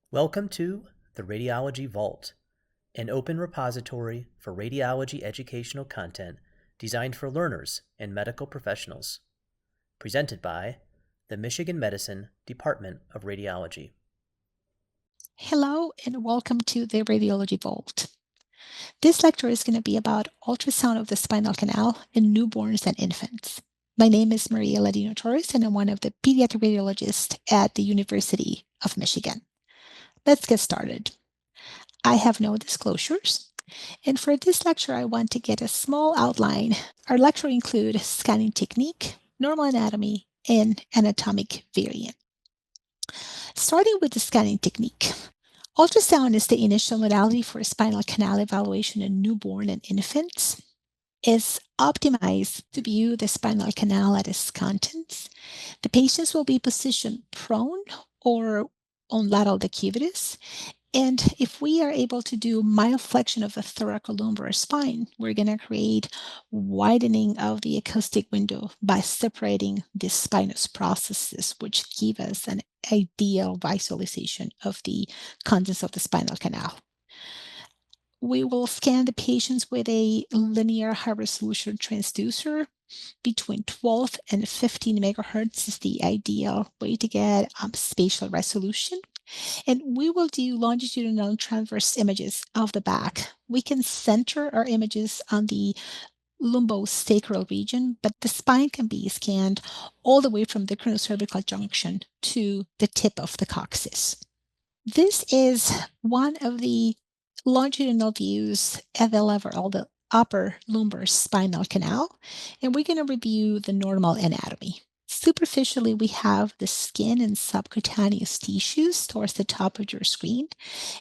Welcome to the Radiology Vault, an open repository for radiology educational content designed for learners and medical professionals. Presented by the Michigan Medicine Department of Radiology. Hello and welcome to the Radiology Vault. This lecture is going to be about ultrasound of the spinal canal in newborns and infants. My name is Maria Ladino-Torres and I'm one of the Pediatric Radiologists at the University of Michigan. Let's get started. I have no disclosures. And for this lecture, I want to get a small outline. Our lecture includes scanning technique, normal anatomy, and anatomic variant. Starting with the scanning technique. Ultrasound is the initial modality for spinal canal evaluation in newborn and infants. It's optimized to view the spinal canal at its contents. The patients will be positioned prone or on lateral declivities. And if we are able to do mild flexion of the thoracolumbar spine, we're going to create widening of the acoustic window by separating the spinous processes, which give us an ideal visualization of the contents of the spinal canal. We will scan the patients with a linear high resolution transducer. Between 12 and 15 megahertz is the ideal way to get spatial resolution. And we will do longitudinal and transverse images of the back. We can center our images on the lumbosacral region, but the spine can be scanned all the way from the crinocervical junction to the tip of the coccyx. This is one of the longitudinal views at the level of the upper lumbar spinal canal, and we're going to review the normal anatomy. Superficially, we have the skin and subcutaneous tissues towards the top of your screen,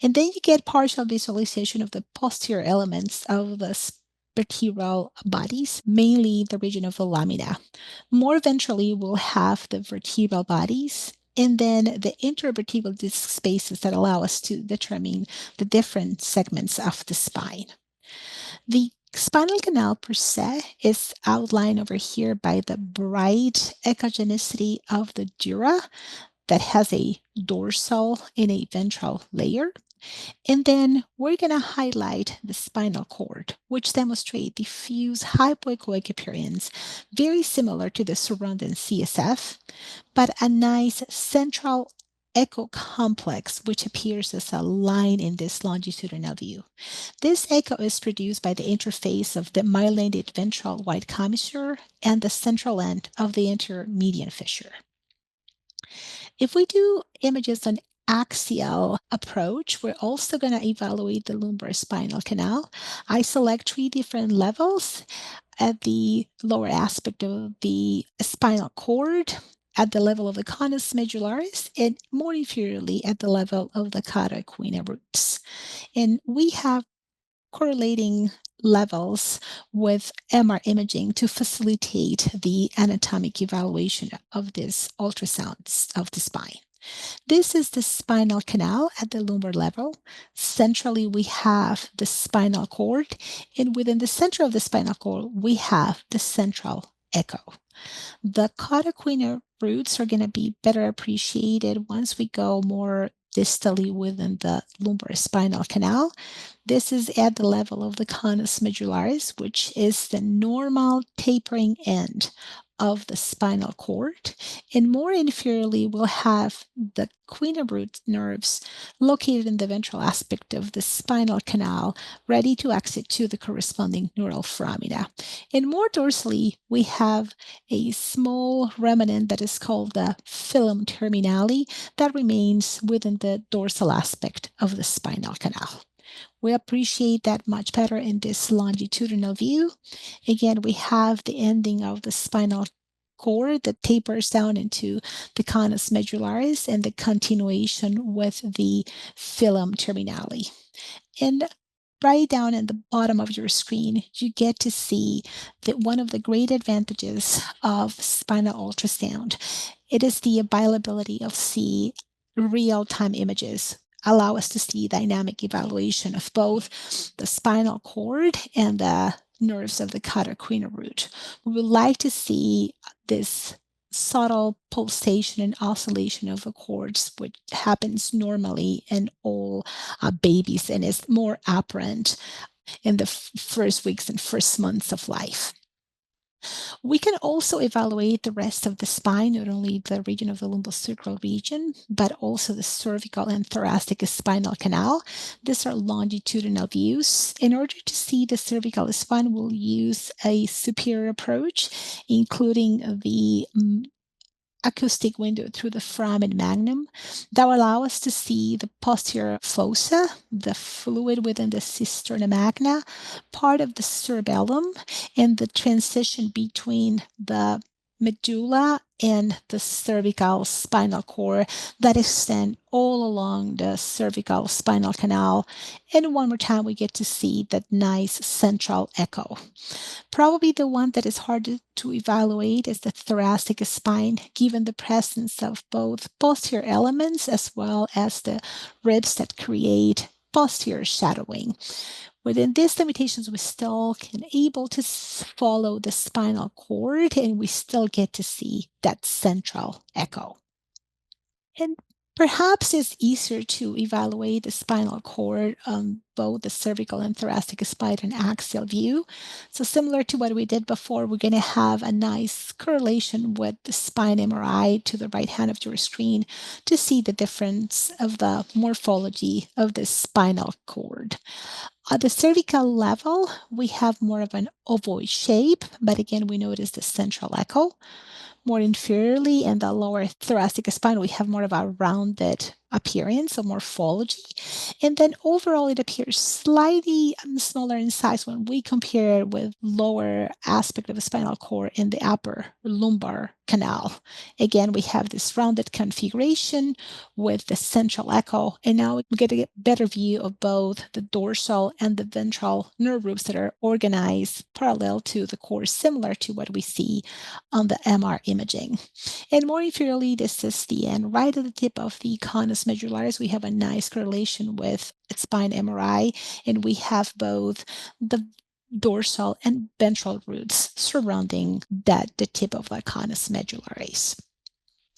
and then you get partial visualization of the posterior elements of the vertebral bodies, mainly the region of the lamina. More ventrally, we'll have the vertebral bodies, and then the intervertebral disc spaces that allow us to determine the different segments of the spine. The spinal canal per se is outlined over here by the bright echogenicity of the dura that has a dorsal and a ventral layer. And then we're going to highlight the spinal cord, which demonstrate diffuse hypoechoic appearance, very similar to the surrounding CSF, but a nice central echo complex, which appears as a line in this longitudinal view. This echo is produced by the interface of the myelinated ventral white commissure and the central end of the anterior median fissure. If we do images on axial approach, we're also going to evaluate the lumbar spinal canal. I select 3 different levels at the lower aspect of the spinal cord, at the level of the conus medullaris, and more inferiorly at the level of the cauda equina roots. And we have correlating levels with MR imaging to facilitate the anatomic evaluation of these ultrasounds of the spine. This is the spinal canal at the lumbar level. Centrally, we have the spinal cord, and within the center of the spinal cord, we have the central echo. The cauda equina roots are going to be better appreciated once we go more distally within the lumbar spinal canal. This is at the level of the conus medullaris, which is the normal tapering end of the spinal cord. And more inferiorly, we'll have the equina root nerves located in the ventral aspect of the spinal canal, ready to exit to the corresponding neural foramina. And more dorsally, we have a small remnant that is called the filum terminale that remains within the dorsal aspect of the spinal canal. We appreciate that much better in this longitudinal view. Again, we have the ending of the spinal cord that tapers down into the conus medullaris and the continuation with the filum terminale. And right down in the bottom of your screen, you get to see that one of the great advantages of spinal ultrasound, it is the availability of real-time images allow us to see dynamic evaluation of both the spinal cord and the nerves of the cauda equina root. We would like to see this subtle pulsation and oscillation of the cords, which happens normally in all babies and is more apparent in the first weeks and first months of life. We can also evaluate the rest of the spine, not only the region of the lumbosacral region, but also the cervical and thoracic spinal canal. These are longitudinal views. In order to see the cervical spine, we'll use a superior approach, including the acoustic window through the foramen magnum that will allow us to see the posterior fossa, the fluid within the cisterna magna, part of the cerebellum, and the transition between the medulla and the cervical spinal cord that extend all along the cervical spinal canal. And one more time, we get to see that nice central echo. Probably the one that is harder to evaluate is the thoracic spine, given the presence of both posterior elements as well as the ribs that create posterior shadowing. Within these limitations, we still can able to follow the spinal cord, and we still get to see that central echo. And perhaps it's easier to evaluate the spinal cord on both the cervical and thoracic spine and axial view. So similar to what we did before, we're going to have a nice correlation with the spine MRI to the right hand of your screen to see the difference of the morphology of the spinal cord. At the cervical level, we have more of an ovoid shape, but again, we notice the central echo. More inferiorly in the lower thoracic spine, we have more of a rounded appearance or morphology. And then overall, it appears slightly smaller in size when we compare it with lower aspect of the spinal cord in the upper lumbar canal. Again, we have this rounded configuration with the central echo. And now we get a better view of both the dorsal and the ventral nerve roots that are organized parallel to the core, similar to what we see on the MR imaging. And more inferiorly, this is the end. Right at the tip of the conus medullaris, we have a nice correlation with spine MRI, and we have both the dorsal and ventral roots surrounding the tip of the conus medullaris.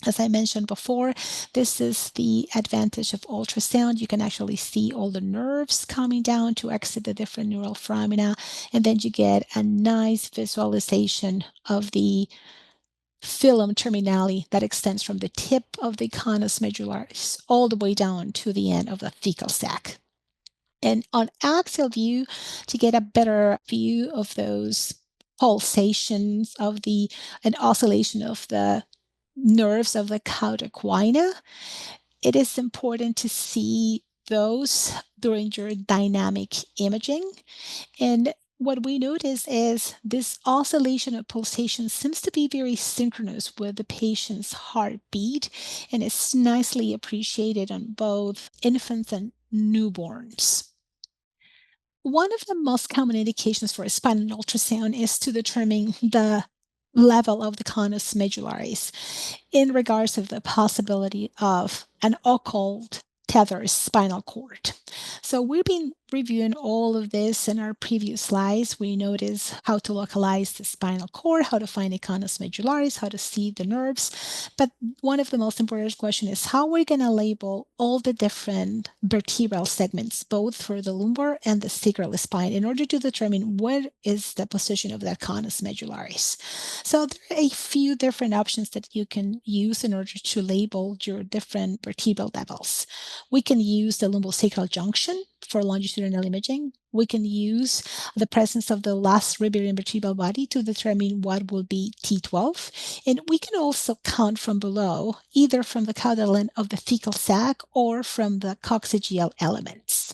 As I mentioned before, this is the advantage of ultrasound. You can actually see all the nerves coming down to exit the different neural foramina, and then you get a nice visualization of the filum terminale that extends from the tip of the conus medullaris all the way down to the end of the thecal sac. And on axial view, to get a better view of those pulsations of the and oscillation of the nerves of the cauda equina, it is important to see those during your dynamic imaging. And what we notice is this oscillation of pulsation seems to be very synchronous with the patient's heartbeat, and it's nicely appreciated on both infants and newborns. One of the most common indications for a spinal ultrasound is to determine the level of the conus medullaris in regards of the possibility of an occult tethered spinal cord. So we've been reviewing all of this in our previous slides. We notice how to localize the spinal cord, how to find the conus medullaris, how to see the nerves. But one of the most important questions is how we're going to label all the different vertebral segments, both for the lumbar and the sacral spine, in order to determine what is the position of that conus medullaris. So there are a few different options that you can use in order to label your different vertebral levels. We can use the lumbosacral junction for longitudinal imaging. We can use the presence of the last ribarian vertebral body to determine what will be T12. And we can also count from below, either from the caudal end of the thecal sac or from the coccygeal elements.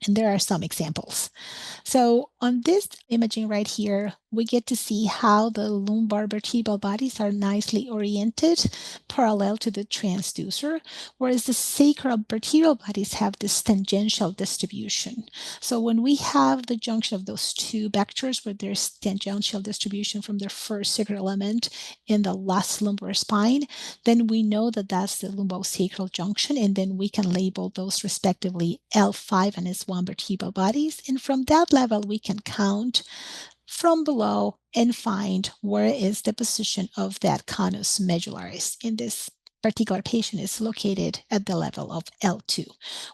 And there are some examples. So on this imaging right here, we get to see how the lumbar vertebral bodies are nicely oriented parallel to the transducer, whereas the sacral vertebral bodies have this tangential distribution. So when we have the junction of those two vectors where there's tangential distribution from the first sacral element in the last lumbar spine, then we know that that's the lumbosacral junction, and then we can label those respectively L5 and S1 vertebral bodies. And from that level, we can count from below and find where is the position of that conus medullaris. In this particular patient is located at the level of L2,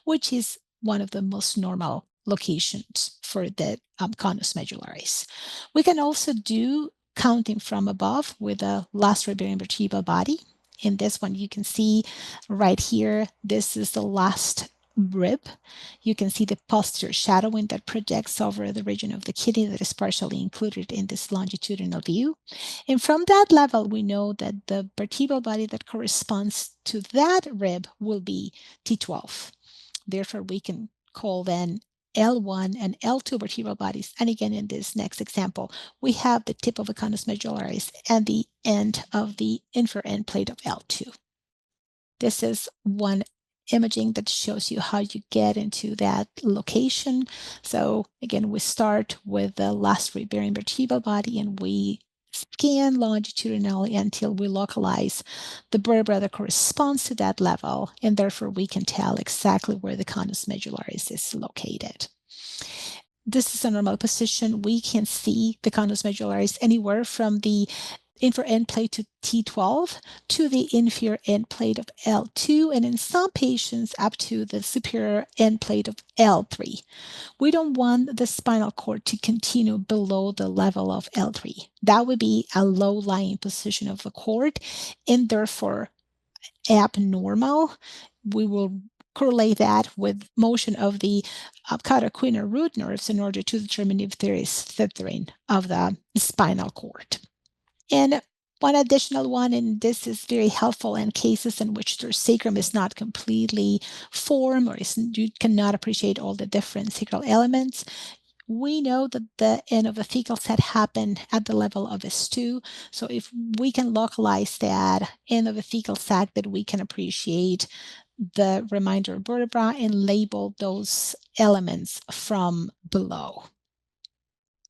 which is one of the most normal locations for the conus medullaris. We can also do counting from above with a last bearing vertebral body. In this one, you can see right here, this is the last rib. You can see the posterior shadowing that projects over the region of the kidney that is partially included in this longitudinal view. And from that level, we know that the vertebral body that corresponds to that rib will be T12. Therefore, we can call then L1 and L2 vertebral bodies. And again, in this next example, we have the tip of the conus medullaris and the end of the inferior end plate of L2. This is one imaging that shows you how you get into that location. So again, we start with the last rib-bearing vertebral body and we scan longitudinally until we localize the vertebra that corresponds to that level, and therefore we can tell exactly where the conus medullaris is located. This is a normal position. We can see the conus medullaris anywhere from the inferior end plate to T12 to the inferior end plate of L2, and in some patients up to the superior end plate of L3. We don't want the spinal cord to continue below the level of L3. That would be a low-lying position of the cord and therefore abnormal. We will correlate that with motion of the cauda-equina root nerves in order to determine if there is slithering of the spinal cord. And one additional one, and this is very helpful in cases in which the sacrum is not completely formed or you cannot appreciate all the different sacral elements. We know that the end of the fecal set happened at the level of S2. So if we can localize that end of the fecal sac, that we can appreciate the remainder vertebra and label those elements from below.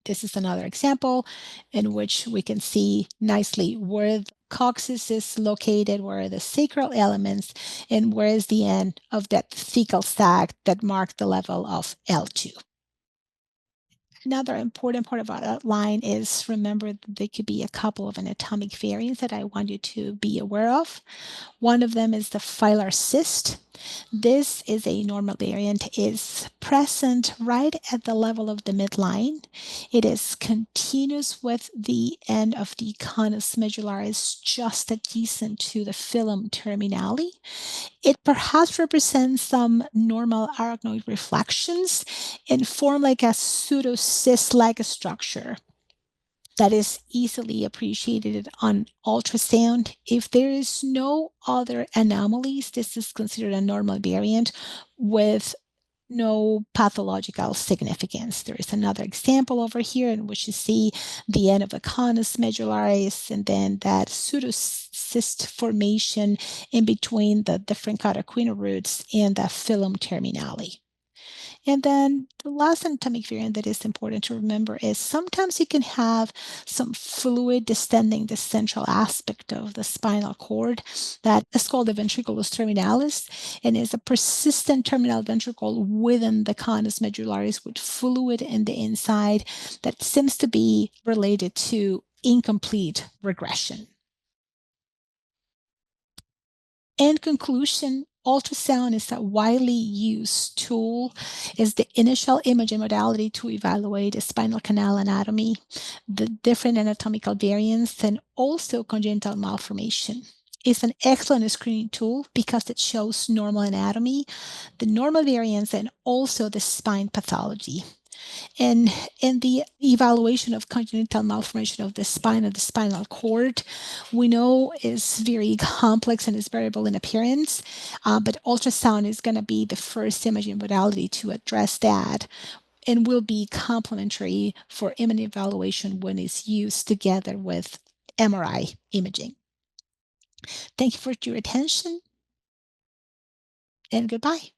This is another example in which we can see nicely where the coccyx is located, where are the sacral elements, and where is the end of that fecal sac that marked the level of L2. Another important part of our outline is remember that there could be a couple of anatomic variants that I want you to be aware of. One of them is the filar cyst. This is a normal variant, is present right at the level of the midline. It is continuous with the end of the conus medullaris just adjacent to the filum terminale. It perhaps represents some normal arachnoid reflections and form like a pseudocyst-like structure that is easily appreciated on ultrasound. If there is no other anomalies, this is considered a normal variant with no pathological significance. There is another example over here in which you see the end of the conus medullaris and then that pseudocyst formation in between the different cauda-equina roots and the filum terminale. And then the last anatomic variant that is important to remember is sometimes you can have some fluid distending the central aspect of the spinal cord that is called the ventriculus terminalis and is a persistent terminal ventricle within the conus medullaris with fluid in the inside that seems to be related to incomplete regression. In conclusion, ultrasound is a widely used tool, is the initial imaging modality to evaluate the spinal canal anatomy, the different anatomical variants, and also congenital malformation. It's an excellent screening tool because it shows normal anatomy, the normal variants, and also the spine pathology. And in the evaluation of congenital malformation of the spine and the spinal cord, we know is very complex and is variable in appearance, but ultrasound is going to be the first imaging modality to address that and will be complementary for imaging evaluation when it's used together with MRI imaging. Thank you for your attention and goodbye.